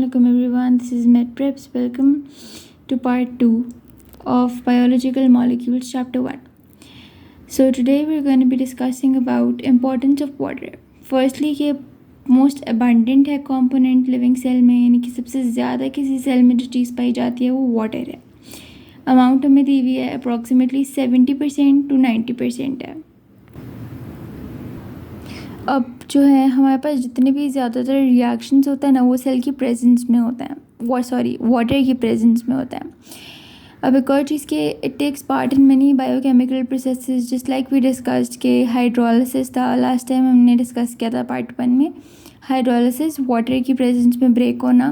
Assalamualaikum everyone, this is MedPreps. Welcome to part 2 of Biological Molecules chapter 1. So today we're going to be discussing about importance of water. Firstly कि most abundant है component living cell में, यानी कि सबसे ज़्यादा किसी cell में जो चीज़ पाई जाती है वो water है. अमाउंट हमें दी हुई है अप्रॉक्सीमेटली 70% to 90% है. अब जो है हमारे पास जितने भी ज़्यादातर रिएक्शंस होता है ना वो सेल की प्रेजेंस में होता है, वाटर की प्रेजेंस में होता है. अब एक और चीज़ के it takes part in many biochemical processes just like we discussed के हाइड्रोलिसिस था लास्ट टाइम हमने डिस्कस किया था पार्ट 1 में. हाइड्रोलिसिस वाटर की प्रेजेंस में ब्रेक होना,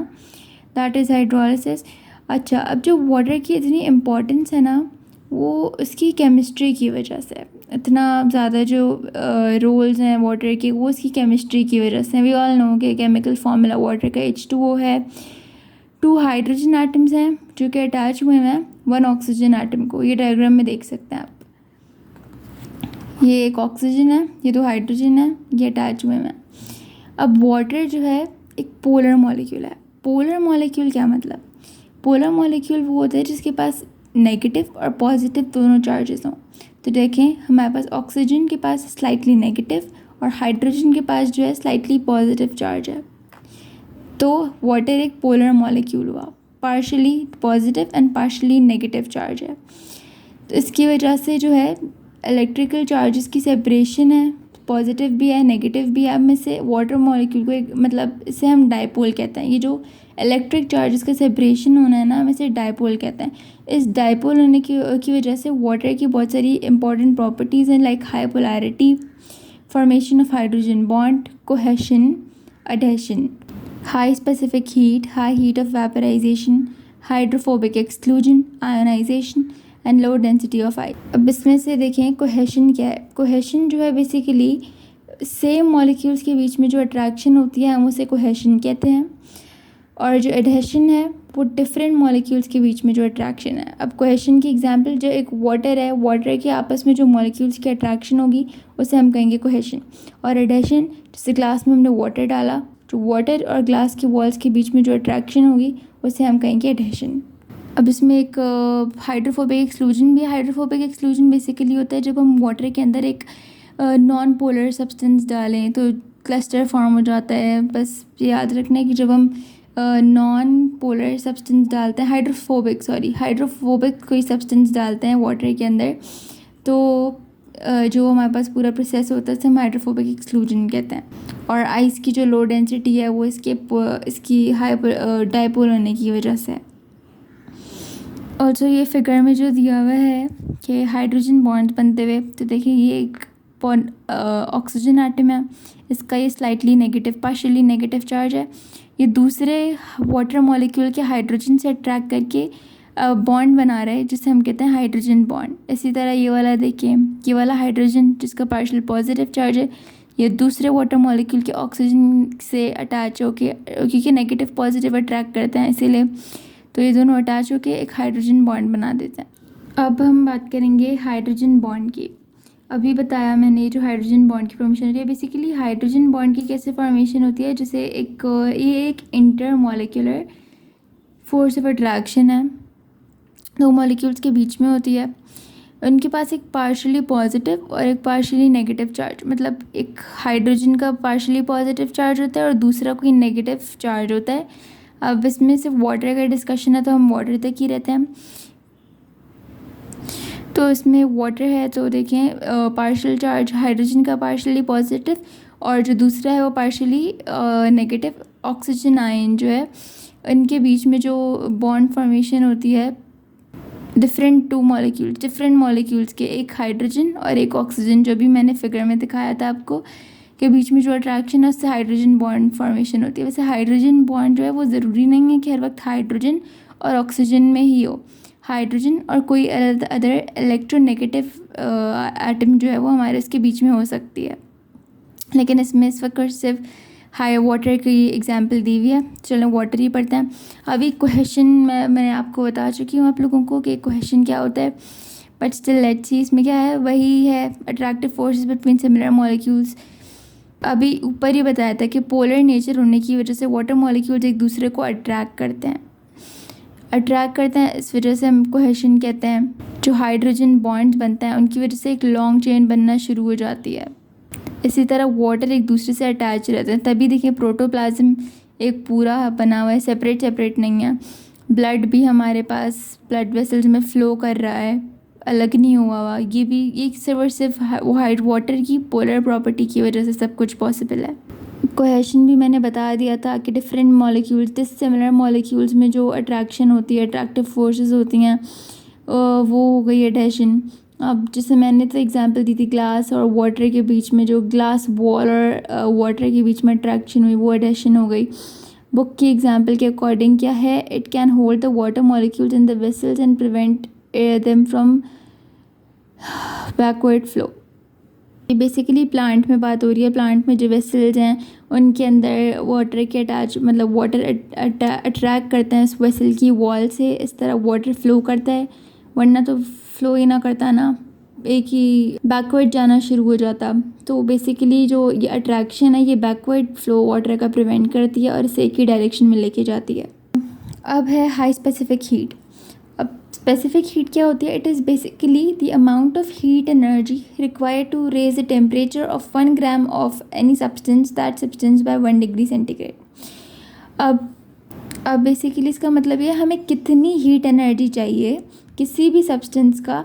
दैट इज़ हाइड्रोलिसिस. अच्छा, अब जो वाटर की इतनी इम्पोर्टेंस है ना वो उसकी केमिस्ट्री की वजह से, इतना ज़्यादा जो रोल्स हैं वाटर के वो उसकी केमिस्ट्री की वजह से. वी ऑल नो कि केमिकल फार्मूला वाटर का H2O है, 2 हाइड्रोजन एटम्स हैं जो कि अटैच हुए हैं 1 ऑक्सीजन एटम को. ये डायग्राम में देख सकते हैं आप. ये एक ऑक्सीजन है, ये 2 हाइड्रोजन है, ये अटैच हुए हैं. अब वाटर जो है एक पोलर मॉलिक्यूल है. पोलर मॉलिक्यूल क्या मतलब? पोलर मॉलिक्यूल वो होता है जिसके पास नेगेटिव और पॉजिटिव दोनों चार्जेस हों. तो देखें हमारे पास ऑक्सीजन के पास स्लाइटली नेगेटिव और हाइड्रोजन के पास जो है स्लाइटली पॉजिटिव चार्ज है. तो वाटर एक पोलर मॉलिक्यूल हुआ, partially positive and partially negative charge है. तो इसकी वजह से जो है इलेक्ट्रिकल चार्जेस की सेपरेशन है, पॉजिटिव भी है नेगेटिव भी है. अब में से वाटर मॉलिक्यूल को एक मतलब इसे हम डाइपोल कहते हैं. ये जो इलेक्ट्रिक चार्जेस का सेपरेशन होना है ना हमें इसे डाइपोल कहते हैं. इस डाइपोल होने की वजह से वाटर की बहुत सारी इंपॉर्टेंट प्रॉपर्टीज़ हैं like high polarity, formation of hydrogen bond, cohesion, adhesion, high specific heat, high heat of vaporization, hydrophobic exclusion, ionization and low density of ice. अब इसमें से देखें कोहेशन क्या है. कोहेशन जो है बेसिकली सेम मॉलिक्यूल्स के बीच में जो अट्रैक्शन होती है हम उसे कोहेशन कहते हैं. और जो एडहेशन है वो डिफरेंट मॉलिक्यूल्स के बीच में जो अट्रैक्शन है. अब कोहेशन की एग्जांपल जो एक वाटर है, वाटर के आपस में जो मॉलिक्यूल्स की अट्रैक्शन होगी उसे हम कहेंगे कोहेशन. और एडहेशन जैसे ग्लास में हमने वाटर डाला, जो वाटर और ग्लास की वॉल्स के बीच में जो अट्रैक्शन होगी उसे हम कहेंगे एडहेशन. अब इसमें एक हाइड्रोफोबिक एक्सक्लूजन भी है. हाइड्रोफोबिक एक्सक्लूजन बेसिकली होता है जब हम वाटर के अंदर एक नॉन पोलर सब्सटेंस डालें तो क्लस्टर फॉर्म हो जाता है. बस याद रखना है कि जब हम नॉन पोलर सब्सटेंस डालते हैं, हाइड्रोफोबिक कोई सब्सटेंस डालते हैं वाटर के अंदर तो जो हमारे पास पूरा प्रोसेस होता है उसे हम हाइड्रोफोबिक एक्सक्लूजन कहते हैं. और आइस की जो लो डेंसिटी है वो इसकी हाई डाइपोल होने की वजह से. ऑल्सो ये फिगर में जो दिया हुआ है कि हाइड्रोजन बॉन्ड बनते हुए, तो देखिए ये एक ऑक्सीजन एटम है, इसका ये slightly negative partially negative charge है. ये दूसरे वाटर मॉलिक्यूल के हाइड्रोजन से अट्रैक्ट करके बॉन्ड बना रहा है जिसे हम कहते हैं हाइड्रोजन बॉन्ड. इसी तरह ये वाला देखिए, ये वाला हाइड्रोजन जिसका पार्शियल पॉजिटिव चार्ज है ये दूसरे वाटर मॉलिक्यूल के ऑक्सीजन से अटैच होके, क्योंकि नेगेटिव पॉजिटिव अट्रैक्ट करते हैं इसीलिए, तो ये दोनों अटैच होके एक हाइड्रोजन बॉन्ड बना देते हैं. अब हम बात करेंगे हाइड्रोजन बॉन्ड की. अभी बताया मैंने जो हाइड्रोजन बॉन्ड की फॉर्मेशन होती है. बेसिकली हाइड्रोजन बॉन्ड की कैसे फॉर्मेशन होती है, जैसे ये एक inter molecular force of attraction है, 2 मॉलिक्यूल्स के बीच में होती है. उनके पास एक पार्शियली पॉजिटिव और एक पार्शियली नेगेटिव चार्ज, मतलब एक हाइड्रोजन का पार्शियली पॉजिटिव चार्ज होता है और दूसरा कोई नेगेटिव चार्ज होता है. अब इसमें सिर्फ वाटर का डिस्कशन है तो हम वाटर तक ही रहते हैं. तो इसमें वाटर है तो देखें पार्शियल चार्ज हाइड्रोजन का पार्शियली पॉजिटिव और जो दूसरा है वो पार्शियली नेगेटिव. ऑक्सीजन आयन जो है इनके बीच में जो बॉन्ड फॉर्मेशन होती है डिफरेंट मॉलिक्यूल्स के, एक हाइड्रोजन और एक ऑक्सीजन, जो भी मैंने फिगर में दिखाया था आपको के बीच में जो अट्रैक्शन है उससे हाइड्रोजन बॉन्ड फॉर्मेशन होती है. वैसे हाइड्रोजन बॉन्ड जो है वो ज़रूरी नहीं है कि हर वक्त हाइड्रोजन और ऑक्सीजन में ही हो. हाइड्रोजन और कोई अदर इलेक्ट्रोनेगेटिव एटम जो है वो हमारे इसके बीच में हो सकती है, लेकिन इसमें इस वक्त सिर्फ हाई वाटर की एग्जांपल दी हुई है. चलो वाटर ही पढ़ते हैं. अभी कोहेशन मैंने आपको बता चुकी हूँ आप लोगों को कि कोहेशन क्या होता है, बट स्टिल लेट्स सी इसमें क्या है. वही है attractive forces between similar molecules अभी ऊपर ही बताया था कि पोलर नेचर होने की वजह से वाटर मॉलिक्यूल्स एक दूसरे को अट्रैक्ट करते हैं, इस वजह से हम कोहेशन कहते हैं। जो हाइड्रोजन बॉन्ड्स बनता है उनकी वजह से एक लॉन्ग चेन बनना शुरू हो जाती है। इसी तरह वाटर एक दूसरे से अटैच रहते हैं, तभी देखिए प्रोटोप्लाज्म एक पूरा बना हुआ है, सेपरेट नहीं है। ब्लड भी हमारे पास ब्लड वेसल्स में फ़्लो कर रहा है, अलग नहीं हुआ। ये भी ये सिर्फ और सिर्फ वाइट वाटर की पोलर प्रॉपर्टी की वजह से सब कुछ पॉसिबल है। कोहेशन भी मैंने बता दिया था कि डिफरेंट मॉलिक्यूल्स, डिसिमिलर मॉलिक्यूल्स में जो अट्रैक्शन होती है, अट्रैक्टिव फोर्सेस होती हैं, वो हो गई एडहेशन। अब जैसे मैंने तो एग्जांपल दी थी ग्लास और वाटर के बीच में, जो ग्लास वॉल और वाटर के बीच में अट्रैक्शन हुई वो एडहेशन हो गई। बुक की एग्जांपल के अकॉर्डिंग क्या है, it can hold the water molecules in the vessels and prevent them from backward flow. ये बेसिकली प्लांट में बात हो रही है। प्लांट में जो वेसल्स हैं उनके अंदर वाटर के मतलब वाटर अट्रैक्ट करते हैं इस वेसल की वॉल से, इस तरह वाटर फ्लो करता है, वरना तो फ्लो ही ना करता ना, एक ही बैकवर्ड जाना शुरू हो जाता। तो बेसिकली जो ये अट्रैक्शन है ये बैकवर्ड फ्लो वाटर का प्रिवेंट करती है और इसे एक ही डायरेक्शन में लेके जाती है। अब है हाई स्पेसिफिक हीट। अब स्पेसिफिक हीट क्या होती है? It is basically the amount of heat energy required to raise the temperature of 1 gram of any substance by 1 degree centigrade. अब बेसिकली इसका मतलब ये हमें कितनी हीट एनर्जी चाहिए किसी भी सब्सटेंस का,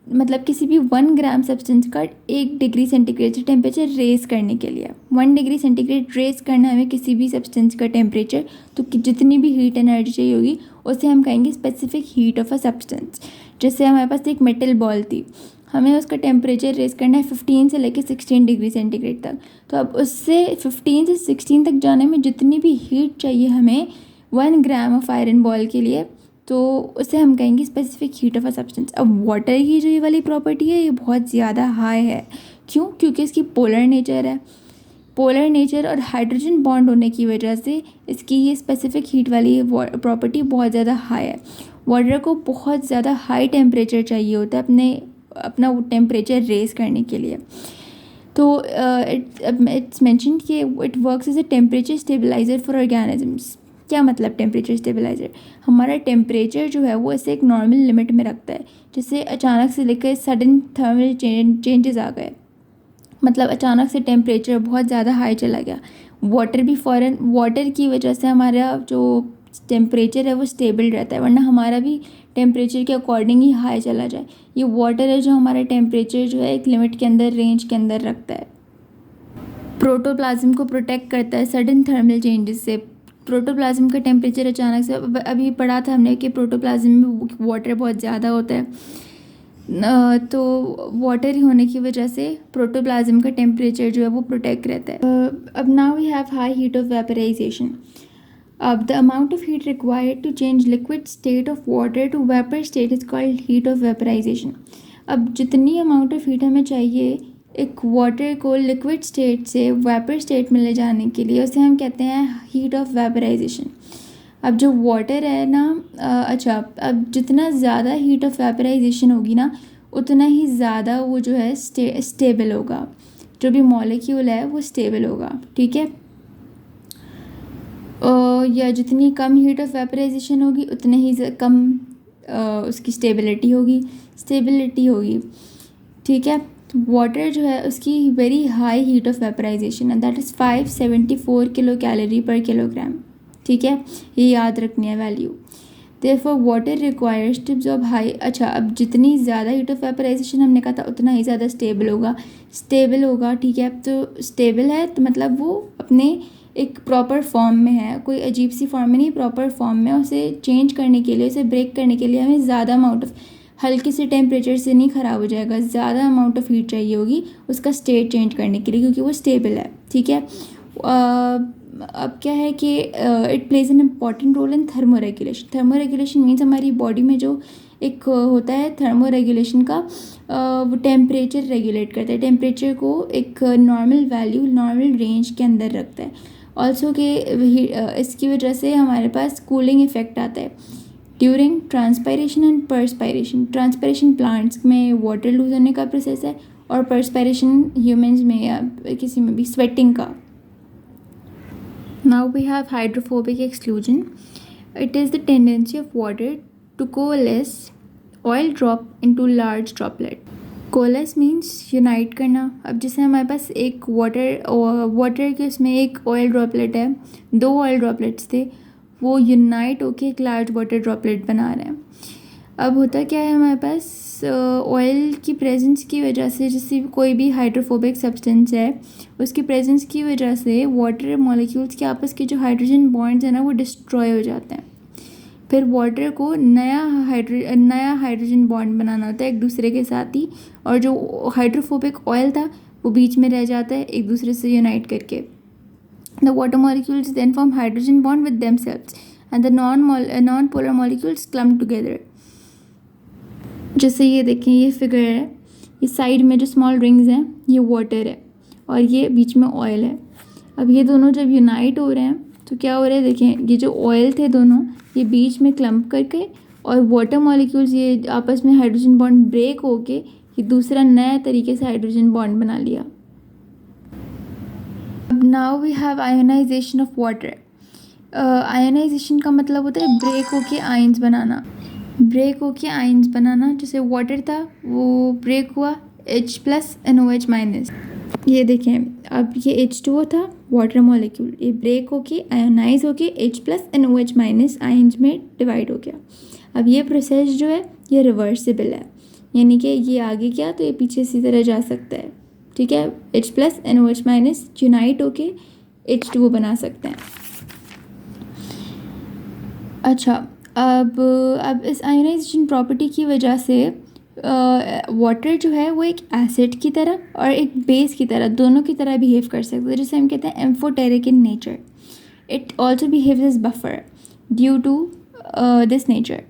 मतलब किसी भी 1 ग्राम सब्सटेंस का 1 डिग्री सेंटीग्रेड से टेम्परेचर रेज करने के लिए। 1 डिग्री सेंटीग्रेड रेज करना है हमें किसी भी सब्सटेंस का टेम्परेचर, तो जितनी भी हीट एनर्जी चाहिए होगी उसे हम कहेंगे specific heat of a substance. जैसे हमारे पास एक मेटल बॉल थी, हमें उसका टेम्परेचर रेज करना है 15 से लेकर 16 डिग्री सेंटीग्रेड तक। तो अब उससे 15 से 16 तक जाने में जितनी भी हीट चाहिए हमें 1 ग्राम ऑफ आयरन बॉल के लिए, तो उसे हम कहेंगे specific heat of a substance. अब वाटर की जो ये वाली प्रॉपर्टी है ये बहुत ज़्यादा हाई है। क्यों? क्योंकि इसकी पोलर नेचर है। पोलर नेचर और हाइड्रोजन बॉन्ड होने की वजह से इसकी ये स्पेसिफिक हीट वाली प्रॉपर्टी बहुत ज़्यादा हाई है। वाटर को बहुत ज़्यादा हाई टेम्परेचर चाहिए होता है अपना वो टेम्परेचर रेज करने के लिए। तो इट्स मेंशन कि it works as a temperature stabilizer for organisms. क्या मतलब टेम्परेचर स्टेबलाइजर? हमारा टेम्परेचर जो है वो इसे एक नॉर्मल लिमिट में रखता है। जैसे अचानक से लेकर सडन थर्मल चेंजेस आ गए, मतलब अचानक से टेम्परेचर बहुत ज़्यादा हाई चला गया, वाटर की वजह से हमारा जो टेम्परेचर है वो स्टेबल रहता है, वरना हमारा भी टेम्परेचर के अकॉर्डिंग ही हाई चला जाए। ये वाटर है जो हमारा टेम्परेचर जो है एक लिमिट के अंदर, रेंज के अंदर रखता है। प्रोटोप्लाज्म को प्रोटेक्ट करता है सडन थर्मल चेंजेस से। प्रोटोप्लाज्म का टेम्परेचर अचानक से, अभी पढ़ा था हमने कि प्रोटोप्लाज्म में वाटर बहुत ज़्यादा होता है, तो वाटर ही होने की वजह से प्रोटोप्लाज्म का टेम्परेचर जो है वो प्रोटेक्ट रहता है। अब now we have high heat of vaporization. अब the amount of heat required to change liquid state of water to vapour state is called heat of vaporization. अब जितनी अमाउंट ऑफ हीट हमें चाहिए एक वाटर को लिक्विड स्टेट से vapour state में ले जाने के लिए, उसे हम कहते हैं हीट ऑफ वेपराइजेशन। अब जो वाटर है ना, अब जितना ज़्यादा हीट ऑफ वेपराइजेशन होगी ना उतना ही ज़्यादा वो जो है स्टेबल होगा, जो भी मॉलिक्यूल है वो स्टेबल होगा, ठीक है। या जितनी कम हीट ऑफ वेपराइजेशन होगी उतने ही कम उसकी स्टेबिलिटी होगी, ठीक है। तो वाटर जो है उसकी very high heat of vaporization है, that is 574 kilo calorie per kilogram, ठीक है। ये याद रखनी है value. Therefore water requires to absorb high. अब जितनी ज़्यादा हीट ऑफ वेपराइजेशन हमने कहा था उतना ही ज़्यादा स्टेबल होगा, ठीक है। तो स्टेबल है तो मतलब वो अपने एक प्रॉपर फॉर्म में है, कोई अजीब सी फॉर्म में नहीं, प्रॉपर फॉर्म में। उसे चेंज करने के लिए, उसे ब्रेक करने के लिए हमें ज़्यादा अमाउंट ऑफ, हल्के से टेम्परेचर से नहीं ख़राब हो जाएगा, ज़्यादा अमाउंट ऑफ हीट चाहिए होगी उसका स्टेट चेंज करने के लिए, क्योंकि वो स्टेबल है, ठीक है। अब क्या है कि it plays an important role in thermo regulation means हमारी बॉडी में जो एक होता है थर्मो रेगुलेशन का, वो टेम्परेचर रेगुलेट करता है, टेम्परेचर को एक नॉर्मल वैल्यू, नॉर्मल रेंज के अंदर रखता है। ऑल्सो कि इसकी वजह से हमारे पास कूलिंग इफेक्ट आता है during transpiration and perspiration. Transpiration plants में वाटर लूज होने का प्रोसेस है, और परस्पिरेशन ह्यूमंस में या किसी में भी स्वेटिंग का. Now we have hydrophobic exclusion. It is the tendency of water to coalesce oil drop into large droplet. Coalesce means unite करना. अब जैसे हमारे पास एक वाटर के उसमें एक ऑयल ड्रॉपलेट है, 2 ऑयल ड्रॉपलेट्स थे, वो यूनाइट होके एक लार्ज वाटर ड्रॉपलेट बना रहे हैं. अब होता क्या है हमारे पास ऑयल की प्रेजेंस की वजह से, जैसे कोई भी हाइड्रोफोबिक सब्सटेंस है उसकी प्रेजेंस की वजह से वाटर मॉलिक्यूल्स के आपस के जो हाइड्रोजन बॉन्ड्स हैं ना वो डिस्ट्रॉय हो जाते हैं. फिर वाटर को नया हाइड्रोजन बॉन्ड बनाना होता है एक दूसरे के साथ ही, और जो हाइड्रोफोबिक ऑयल था वो बीच में रह जाता है एक दूसरे से यूनाइट करके. The water molecules then form hydrogen bond with themselves and the non polar molecules clump together. जैसे ये देखें, ये फिगर है, ये साइड में जो स्मॉल रिंग्स हैं ये वाटर है और ये बीच में ऑयल है. अब ये दोनों जब यूनाइट हो रहे हैं तो क्या हो रहा है, देखें ये जो ऑयल थे दोनों ये बीच में क्लम्प करके और वाटर मॉलिक्यूल्स ये आपस में हाइड्रोजन बॉन्ड ब्रेक होके ये दूसरा नया तरीके से हाइड्रोजन बॉन्ड बना लिया. अब now we have ionization of water. Ionization का मतलब होता है ब्रेक होके आयंस बनाना. ब्रेक होके आयंस बनाना, जैसे वाटर था वो ब्रेक हुआ H+NOH-. ये देखें, अब ये H2O था वाटर मॉलिक्यूल, ये ब्रेक होके आयोनाइज होके H+NOH- आयंस में डिवाइड हो गया. अब ये प्रोसेस जो है ये रिवर्सिबल है, यानी कि ये आगे क्या तो ये पीछे इसी तरह जा सकता है. ठीक है, H+NOH- यूनाइट होके H2O बना सकते हैं. अच्छा, अब इस आयोनाइजेशन प्रॉपर्टी की वजह से वाटर जो है वो एक एसिड की तरह और एक बेस की तरह, दोनों की तरह बिहेव कर सकते हैं, जिसे हम कहते हैं amphoteric in nature. It also behaves as buffer due to this nature.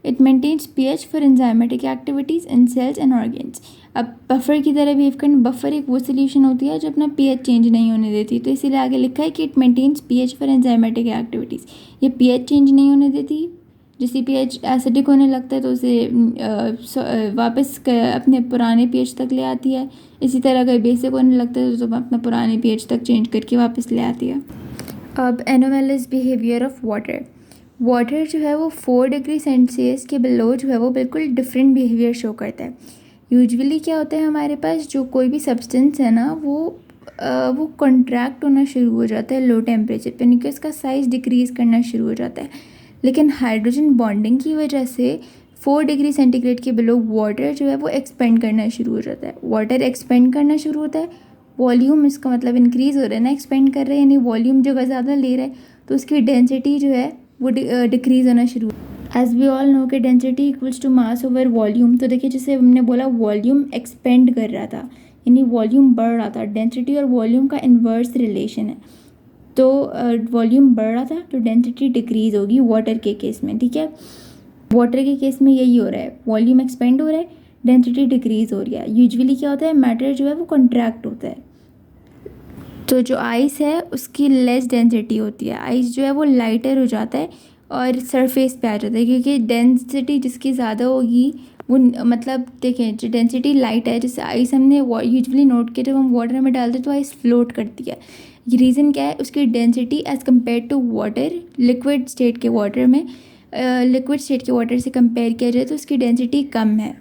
It maintains pH for enzymatic activities in cells and organs. अब बफर की तरह बिहेव करना, बफर एक वो सोल्यूशन होती है जो अपना pH चेंज नहीं होने देती, तो इसीलिए आगे लिखा है कि it maintains pH for enzymatic activities. ये pH चेंज नहीं होने देती, जैसे pH एसिडिक होने लगता है तो उसे वापस अपने पुराने pH तक ले आती है. इसी तरह अगर बेसिक होने लगता है तो अपना पुराने pH तक चेंज करके वापस ले आती है. अब एनोमैलस बिहेवियर ऑफ वाटर. वाटर जो है वो 4 डिग्री सेल्सियस के बिलो जो है वो बिल्कुल डिफरेंट बिहेवियर शो करता है. यूजुअली क्या होता है हमारे पास, जो कोई भी सब्सटेंस है ना वो कॉन्ट्रैक्ट होना शुरू हो जाता है लो टेम्परेचर पे, यानी कि उसका साइज़ डिक्रीज़ करना शुरू हो जाता है. लेकिन हाइड्रोजन बॉन्डिंग की वजह से 4 डिग्री सेंटीग्रेड के बिलो वाटर जो है वो एक्सपेंड करना शुरू हो जाता है. वाटर एक्सपेंड करना शुरू होता है, वॉल्यूम इसका मतलब इंक्रीज़ हो रहा है ना, एक्सपेंड कर रहा है यानी वॉल्यूम जगह ज़्यादा ले रहा है, तो उसकी डेंसिटी जो है वो डिक्रीज़ होना शुरू. एज वी ऑल नो कि density equals to mass over volume. तो देखिए, जैसे हमने बोला वॉल्यूम एक्सपेंड कर रहा था यानी वॉल्यूम बढ़ रहा था, डेंसिटी और वॉल्यूम का इन्वर्स रिलेशन है. तो वॉल्यूम बढ़ रहा था तो डेंसिटी डिक्रीज़ होगी वाटर के केस में. ठीक है, वाटर के केस में यही हो रहा है, वॉल्यूम एक्सपेंड हो रहा है, डेंसिटी डिक्रीज़ हो रही है. यूजुअली क्या होता है, मैटर जो है वो कॉन्ट्रैक्ट होता है. तो जो आइस है उसकी लेस डेंसिटी होती है, आइस जो है वो लाइटर हो जाता है और सरफेस पे आ जाता है, क्योंकि डेंसिटी जिसकी ज़्यादा होगी वो मतलब देखें जो डेंसिटी लाइट है, जैसे आइस हमने यूजुअली नोट किया जब हम वाटर में डालते हैं तो आइस फ्लोट करती है. ये रीज़न क्या है, उसकी density as compare to water, liquid state के वाटर में लिक्विड स्टेट के वाटर से कंपेयर किया जाए तो उसकी डेंसिटी कम है.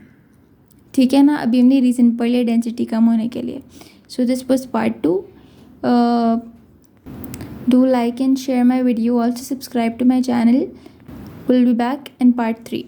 ठीक है ना, अभी हमने रीज़न पढ़ लिया डेंसिटी कम होने के लिए. So this was part 2. Do like and share my video. Also subscribe to my channel. We'll be back in part 3.